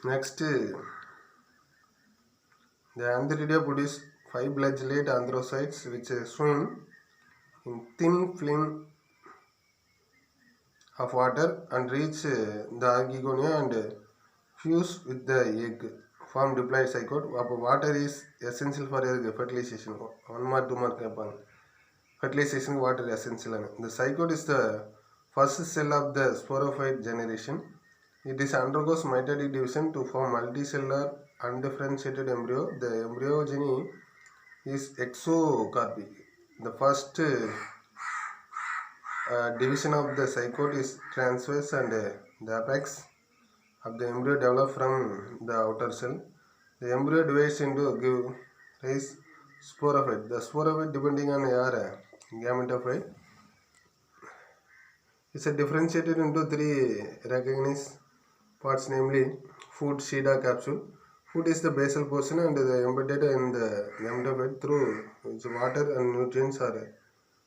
Next, the antheridia produce 5 flagellate anthrocytes which swim in thin film of water and reach the archegonia and fuse with the egg, form diploid zygote. Water is essential for egg fertilization. 1 mark 2 mark fertilization water essential. The zygote is the first cell of the sporophyte generation. It is undergoes mitotic division to form multicellular undifferentiated embryo. The embryogeny is exocarpic. The first division of the zygote is transverse and the apex of the embryo develop from the outer cell. The embryo divides into give rise sporophyte. The sporophyte depending on your gametophyte is differentiated into 3 recognized parts, namely food, seed or capsule. Food is the basal portion and embedded in the gametophyte through which water and nutrients are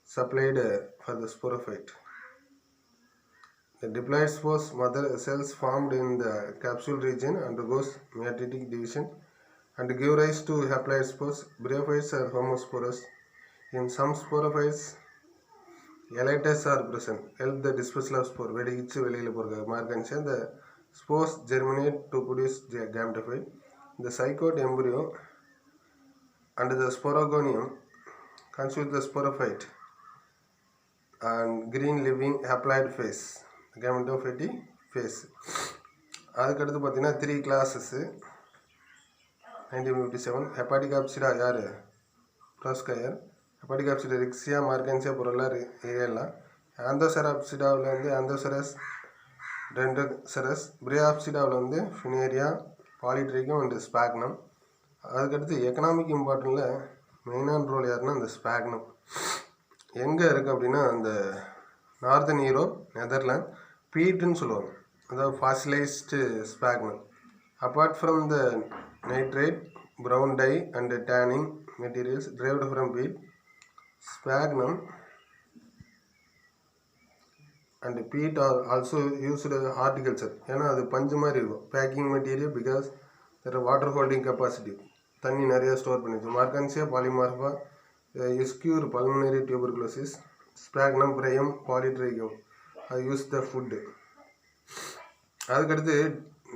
supplied for the sporophyte. The diploid spores mother cells formed in the capsule region undergoes mitotic division and give rise to haploid spores. Bryophytes are homosporous. In some sporophytes, elates are present, help the dispersal of spore. The spores germinate to produce the gametophyte. The zygote embryo and the sporogonium constitute the sporophyte and green living haploid phase, gametophyte phase. அதுக்கடுத்து பார்த்தீங்கன்னா 3 classes 1957 hepatic apsida யார் ப்ரோஸ்கயர், hepatic apsida ரிக்ஸியா மார்கன்சியா பொருளார் ஏரியெல்லாம், ஆந்தோசெராப்சிடாவில் வந்து ஆந்தோசெரஸ் டென்ட்ரோசெரஸ், பிரியாப்சிடாவில் வந்து ஃபினேரியா பாலிட்ரிகம் and sphagnum. அதுக்கடுத்து economic இம்பார்ட்டனில் மெயினான role யாருன்னா அந்த sphagnum எங்கே இருக்குது அப்படின்னா அந்த நார்தன் யூரோப் நெதர்லாந்து பீட்டுன்னு சொல்லுவாங்க, அதாவது fossilised sphagnum. Apart from the nitrate brown dye and tanning materials derived from peat, sphagnum and peat are also used in horticulture. ஏன்னா அது பஞ்சு மாதிரி இருக்கும் packing material because there are water holding capacity, தண்ணி நிறைய ஸ்டோர் பண்ணிச்சு. Marchantia polymorpha is cure pulmonary tuberculosis, Sphagnum Bryum Polytrichum அது use the food. அதுக்கடுத்து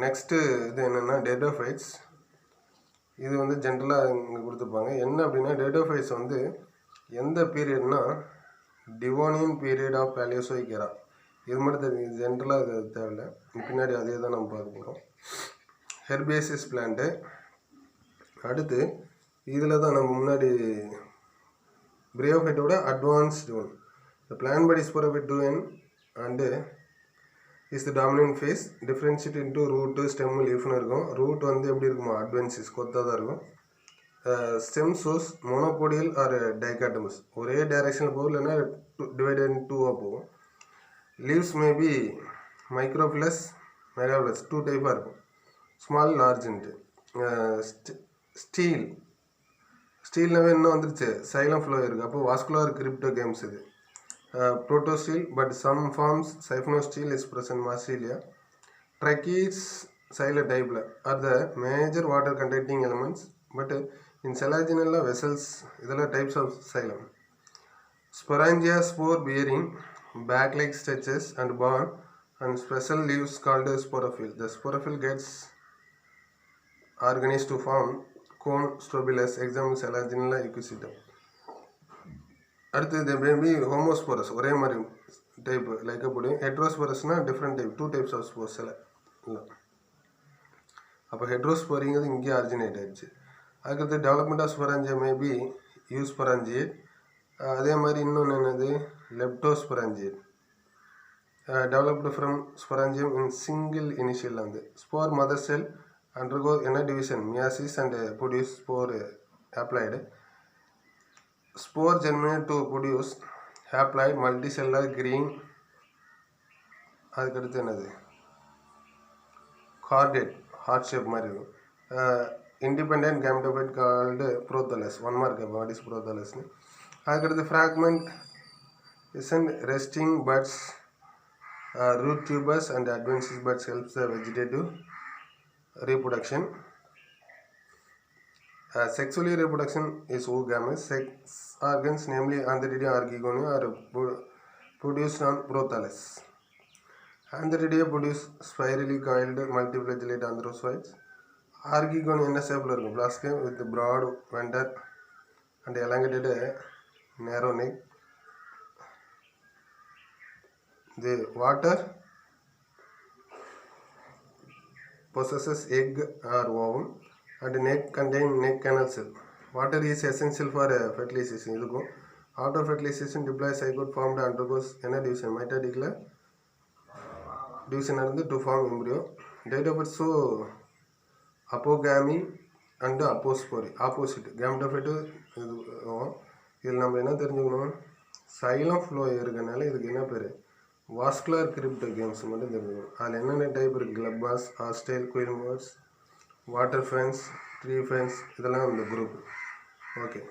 நெக்ஸ்ட்டு இது என்னென்னா டெடோஃபைட்ஸ். இது வந்து ஜென்ரலாக இங்கே கொடுத்துருப்பாங்க. என்ன அப்படின்னா டெடோஃபைட்ஸ் வந்து எந்த பீரியட்னா டிவோனியன் பீரியட் ஆஃப் பேலியோசோயிக். இது மட்டும் தெரியும், ஜென்ரலாக இது தேவையில்லை, பின்னாடி அதே தான் நம்ம பார்க்க போகிறோம். Herbaceous plant. அடுத்து இதில் தான் நம்ம முன்னாடி பிரியோஃபைட்டோட advanced one. The plant body sporophyte 2N and is the dominant phase. Differentiate into root stem லீஃப்னு இருக்கும். ரூட் வந்து எப்படி இருக்குமா அட்வான்சிஸ் கொத்தாக தான் இருக்கும். Stem source monopodial or dichotomous, ஒரே டைரக்ஷனில் போகும், இல்லைன்னா டிவைடட் இன் 2ஆக போகும். லீவ்ஸ் மேபி மைக்ரோஃபிலஸ் மெகாஃபிலஸ் 2 டைப்பாக இருக்கும், ஸ்மால் லார்ஜ்ன்ட்டு. ஸ்டீல்னாவே இன்னும் வந்துருச்சு, சைலம் ஃப்ளோ இருக்குது. அப்போ வாஸ்குலர் கிரிப்டோ கேம்ஸ் இது. Protosteel, but some forms siphonosteel is present Marsilia. Trachees xylem type are the major water containing elements, but in Selaginella vessels இதெல்லாம் types of xylem. Sporangia spore bearing back-like structures and borne and special leaves called sporophyll. The sporophyll gets organized to form cone strobilus, example Selaginella equisitum. அடுத்து இது maybe homosporous ஒரே மாதிரி type லைக்கப்படும். ஹெட்ரோஸ்போரஸ்னால் different type, 2 types of ஸ்போர்ஸில் இல்லை. அப்போ ஹெட்ரோஸ்போரிங்கிறது இங்கே ஆரிஜினேட் ஆகிடுச்சு. அதுக்கடுத்து development of sporangia maybe eusporangiate. அதே மாதிரி இன்னொன்று என்னது leptosporangiate, developed from sporangium in single initial. வந்து ஸ்போர் மதர் செல் அண்டர்கோ என்ன division meiosis and produce spore haploid. Spore germinate to produce haploid multicellular green. அதுக்கடுத்து என்னது கார்டேட் ஹார்ட் ஷேப் மாதிரி இருக்கும். Independent gametophyte called prothallus. 1 mark what is ப்ரோத்தலஸ்னு. அதுக்கடுத்து fragment isn't resting buds, root tubers and adventitious buds helps the vegetative reproduction. Sexually reproduction is oogamous. Sex organs, namely Antheridia archegoni, are produced on prothallus. Antheridia produce spirally coiled multiflagellate anthrozoids. Archegoni என்ன ஷேப்பில் இருக்கும், பிளாஸ்கேம் with broad venter and elongated narrow neck. The water possesses egg or ovum and neck contain neck canal cell. Water is essential for fertilization. இதுக்கும் after fertilization diploid zygote formed undergoes என்ன division, mitotic division நடந்து to form embryo. Date of birth show apogamy and apospory, opposite gametophyte. இதில் நம்ம என்ன தெரிஞ்சுக்கணும், xylem flow இருக்கனால இதுக்கு என்ன பேர், வாஸ்குலர் கிரிப்டோ கேம்ஸ் மட்டும் தெரிஞ்சுக்கணும். அதில் என்னென்ன டைப் இருக்குது, கிளப்பாஸ், ஆஸ்டைல், குயில்மோர்ஸ், வாட்டர் ஃபேன்ஸ், ட்ரீ ஃபேன்ஸ், இதெல்லாம் இந்த குரூப். ஓகே.